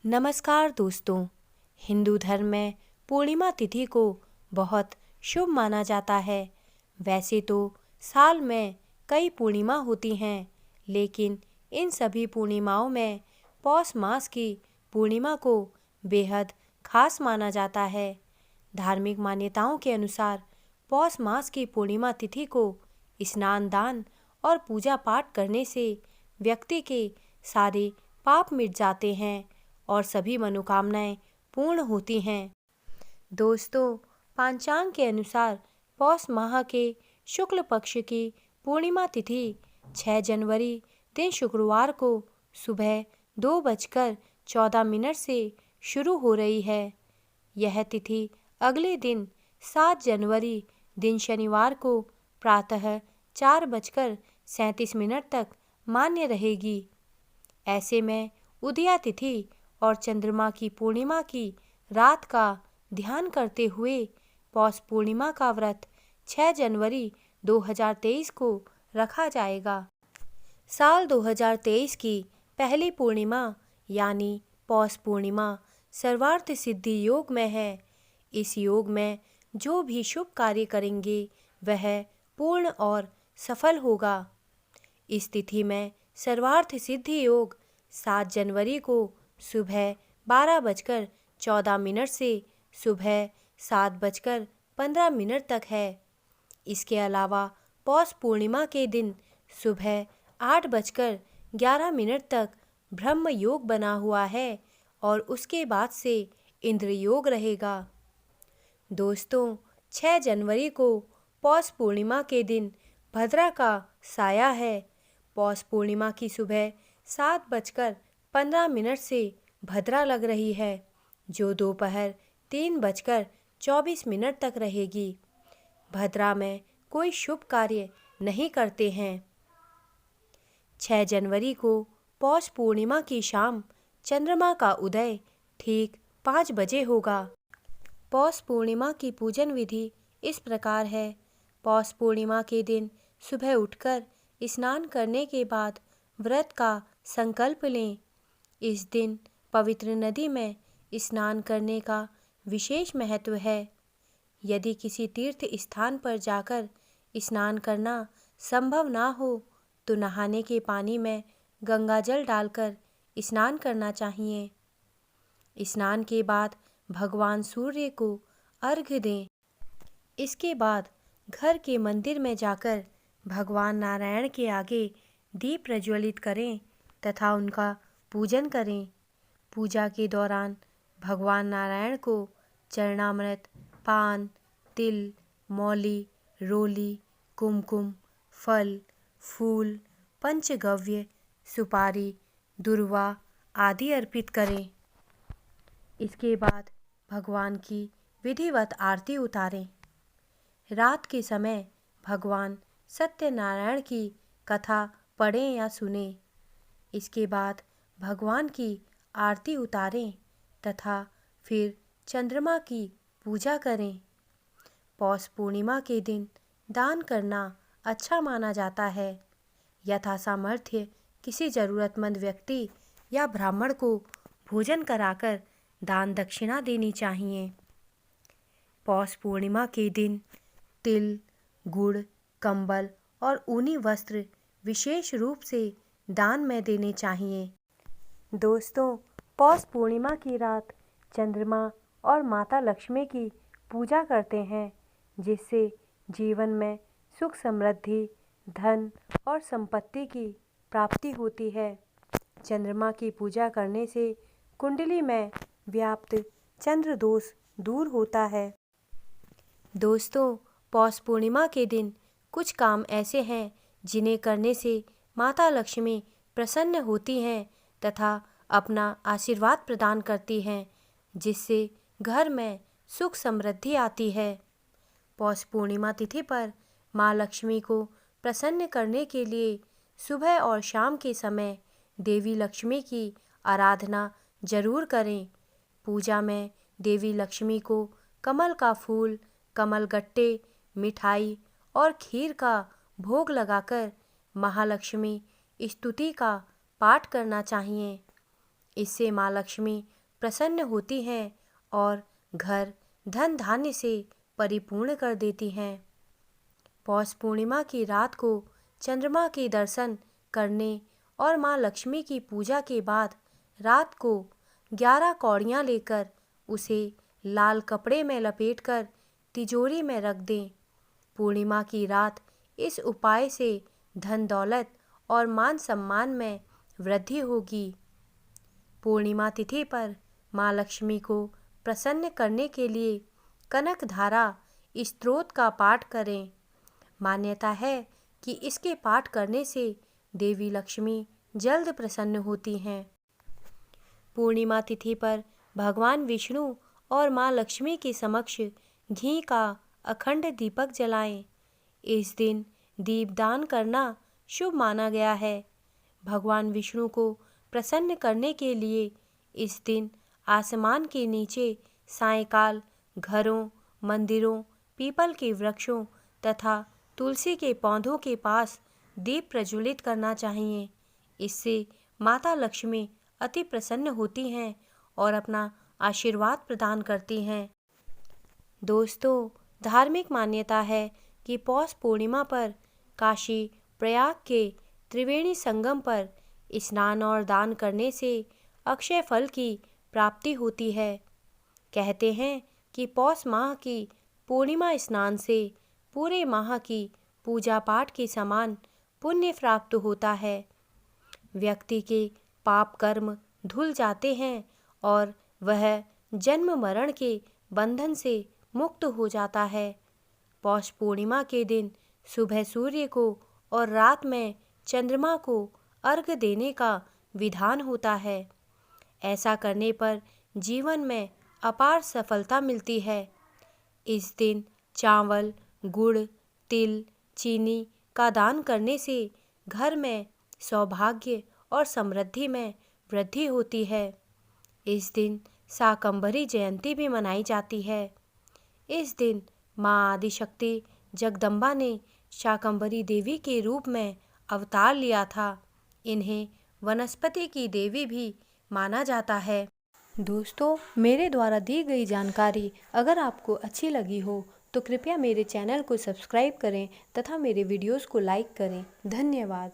नमस्कार दोस्तों। हिंदू धर्म में पूर्णिमा तिथि को बहुत शुभ माना जाता है। वैसे तो साल में कई पूर्णिमा होती हैं, लेकिन इन सभी पूर्णिमाओं में पौष मास की पूर्णिमा को बेहद खास माना जाता है। धार्मिक मान्यताओं के अनुसार पौष मास की पूर्णिमा तिथि को स्नान दान और पूजा पाठ करने से व्यक्ति के सारे पाप मिट जाते हैं और सभी मनोकामनाएं पूर्ण होती हैं। दोस्तों, पंचांग के अनुसार पौष माह के शुक्ल पक्ष की पूर्णिमा तिथि 6 जनवरी दिन शुक्रवार को सुबह 2:14 से शुरू हो रही है। यह तिथि अगले दिन 7 जनवरी दिन शनिवार को प्रातः 4:37 तक मान्य रहेगी। ऐसे में उदया तिथि और चंद्रमा की पूर्णिमा की रात का ध्यान करते हुए पौष पूर्णिमा का व्रत 6 जनवरी 2023 को रखा जाएगा। साल 2023 की पहली पूर्णिमा यानी पौष पूर्णिमा सर्वार्थ सिद्धि योग में है। इस योग में जो भी शुभ कार्य करेंगे वह पूर्ण और सफल होगा। इस तिथि में सर्वार्थ सिद्धि योग 7 जनवरी को सुबह 12:14 से सुबह 7:15 तक है। इसके अलावा पौष पूर्णिमा के दिन सुबह 8:11 तक ब्रह्म योग बना हुआ है और उसके बाद से इंद्र योग रहेगा। दोस्तों, 6 जनवरी को पौष पूर्णिमा के दिन भद्रा का साया है। पौष पूर्णिमा की सुबह 7:15 से भद्रा लग रही है, जो दोपहर 3:24 तक रहेगी। भद्रा में कोई शुभ कार्य नहीं करते हैं। 6 जनवरी को पौष पूर्णिमा की शाम चंद्रमा का उदय ठीक 5 बजे होगा। पौष पूर्णिमा की पूजन विधि इस प्रकार है। पौष पूर्णिमा के दिन सुबह उठकर स्नान करने के बाद व्रत का संकल्प लें। इस दिन पवित्र नदी में स्नान करने का विशेष महत्व है। यदि किसी तीर्थ स्थान पर जाकर स्नान करना संभव ना हो तो नहाने के पानी में गंगाजल डालकर स्नान करना चाहिए। स्नान के बाद भगवान सूर्य को अर्घ्य दें। इसके बाद घर के मंदिर में जाकर भगवान नारायण के आगे दीप प्रज्वलित करें तथा उनका पूजन करें। पूजा के दौरान भगवान नारायण को चरणामृत, पान, तिल, मौली, रोली, कुमकुम, फल, फूल, पंचगव्य, सुपारी, दुर्वा आदि अर्पित करें। इसके बाद भगवान की विधिवत आरती उतारें। रात के समय भगवान सत्यनारायण की कथा पढ़ें या सुनें। इसके बाद भगवान की आरती उतारें तथा फिर चंद्रमा की पूजा करें। पौष पूर्णिमा के दिन दान करना अच्छा माना जाता है। यथासामर्थ्य किसी जरूरतमंद व्यक्ति या ब्राह्मण को भोजन कराकर दान दक्षिणा देनी चाहिए। पौष पूर्णिमा के दिन तिल, गुड़, कंबल और ऊनी वस्त्र विशेष रूप से दान में देने चाहिए। दोस्तों, पौष पूर्णिमा की रात चंद्रमा और माता लक्ष्मी की पूजा करते हैं, जिससे जीवन में सुख समृद्धि, धन और संपत्ति की प्राप्ति होती है। चंद्रमा की पूजा करने से कुंडली में व्याप्त चंद्र दोष दूर होता है। दोस्तों, पौष पूर्णिमा के दिन कुछ काम ऐसे हैं जिन्हें करने से माता लक्ष्मी प्रसन्न होती हैं तथा अपना आशीर्वाद प्रदान करती हैं, जिससे घर में सुख समृद्धि आती है। पौष पूर्णिमा तिथि पर माँ लक्ष्मी को प्रसन्न करने के लिए सुबह और शाम के समय देवी लक्ष्मी की आराधना जरूर करें। पूजा में देवी लक्ष्मी को कमल का फूल, कमल गट्टे, मिठाई और खीर का भोग लगाकर महालक्ष्मी स्तुति का पाठ करना चाहिए। इससे माँ लक्ष्मी प्रसन्न होती हैं और घर धन धान्य से परिपूर्ण कर देती हैं। पौष पूर्णिमा की रात को चंद्रमा के दर्शन करने और माँ लक्ष्मी की पूजा के बाद रात को 11 कौड़ियाँ लेकर उसे लाल कपड़े में लपेटकर तिजोरी में रख दें। पूर्णिमा की रात इस उपाय से धन दौलत और मान सम्मान में वृद्धि होगी। पूर्णिमा तिथि पर माँ लक्ष्मी को प्रसन्न करने के लिए कनक धारा स्तोत्र का पाठ करें। मान्यता है कि इसके पाठ करने से देवी लक्ष्मी जल्द प्रसन्न होती हैं। पूर्णिमा तिथि पर भगवान विष्णु और माँ लक्ष्मी के समक्ष घी का अखंड दीपक जलाएं। इस दिन दीपदान करना शुभ माना गया है। भगवान विष्णु को प्रसन्न करने के लिए इस दिन आसमान के नीचे सायंकाल घरों, मंदिरों, पीपल के वृक्षों तथा तुलसी के पौधों के पास दीप प्रज्वलित करना चाहिए। इससे माता लक्ष्मी अति प्रसन्न होती हैं और अपना आशीर्वाद प्रदान करती हैं। दोस्तों, धार्मिक मान्यता है कि पौष पूर्णिमा पर काशी प्रयाग के त्रिवेणी संगम पर स्नान और दान करने से अक्षय फल की प्राप्ति होती है। कहते हैं कि पौष माह की पूर्णिमा स्नान से पूरे माह की पूजा पाठ के समान पुण्य प्राप्त होता है। व्यक्ति के पाप कर्म धुल जाते हैं और वह जन्म मरण के बंधन से मुक्त हो जाता है। पौष पूर्णिमा के दिन सुबह सूर्य को और रात में चंद्रमा को अर्घ्य देने का विधान होता है। ऐसा करने पर जीवन में अपार सफलता मिलती है। इस दिन चावल, गुड़, तिल, चीनी का दान करने से घर में सौभाग्य और समृद्धि में वृद्धि होती है। इस दिन शाकंभरी जयंती भी मनाई जाती है। इस दिन माँ आदिशक्ति जगदम्बा ने शाकंभरी देवी के रूप में अवतार लिया था। इन्हें वनस्पति की देवी भी माना जाता है। दोस्तों, मेरे द्वारा दी गई जानकारी अगर आपको अच्छी लगी हो तो कृपया मेरे चैनल को सब्सक्राइब करें तथा मेरे वीडियोस को लाइक करें। धन्यवाद।